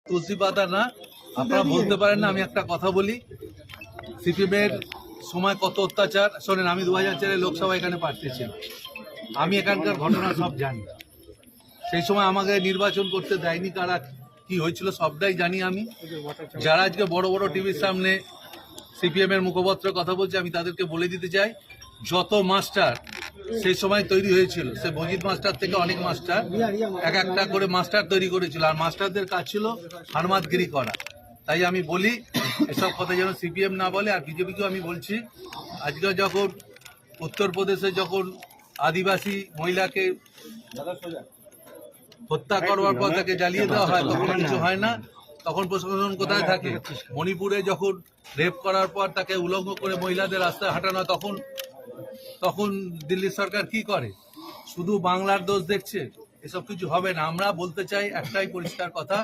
তুলসী পাতা না, আপনারা বলতে পারেন না। আমি একটা কথা বলি, সিপিএমের সময় কত অত্যাচার শোনেন। আমি 2004-এ লোকসভা এখানে প্রার্থী ছিলাম, আমি এখানকার ঘটনা সব জানি। সেই সময় আমাকে নির্বাচন করতে দেয়নি, কারা কি হয়েছিল সবটাই জানি আমি। যারা আজকে বড় বড় টিভির সামনে সিপিএম এর মুখপত্র কথা বলছে, আমি তাদেরকে বলে দিতে চাই, যত মাস্টার সেই সময় তৈরি হয়েছিল, সে বজিত মাস্টার থেকে অনেক মাস্টার এক একটা করে মাস্টার তৈরি করেছিল, আর মাস্টারদের কাজ ছিল হারমাতগিরি করা। তাই আমি বলি, এসব কথা যেন সিপিএম না বলে। আর বিজেপিকেও আমি বলছি, আজকে যখন উত্তরপ্রদেশে যখন আদিবাসী মহিলাকে হত্যা করবার পর তাকে জ্বালিয়ে দেওয়া হয়, তখন কিছু হয় না, তখন প্রশাসন কোথায় থাকে? মণিপুরে যখন রেপ করার পর তাকে উলঙ্গ করে মহিলাদের রাস্তায় হাঁটানো হয়, তখন দিল্লি সরকার কি করে? শুধু বাংলার দোষ দেখছে। এসব কিছু হবে না। আমরা বলতে চাই একটাই পরিষ্কার কথা,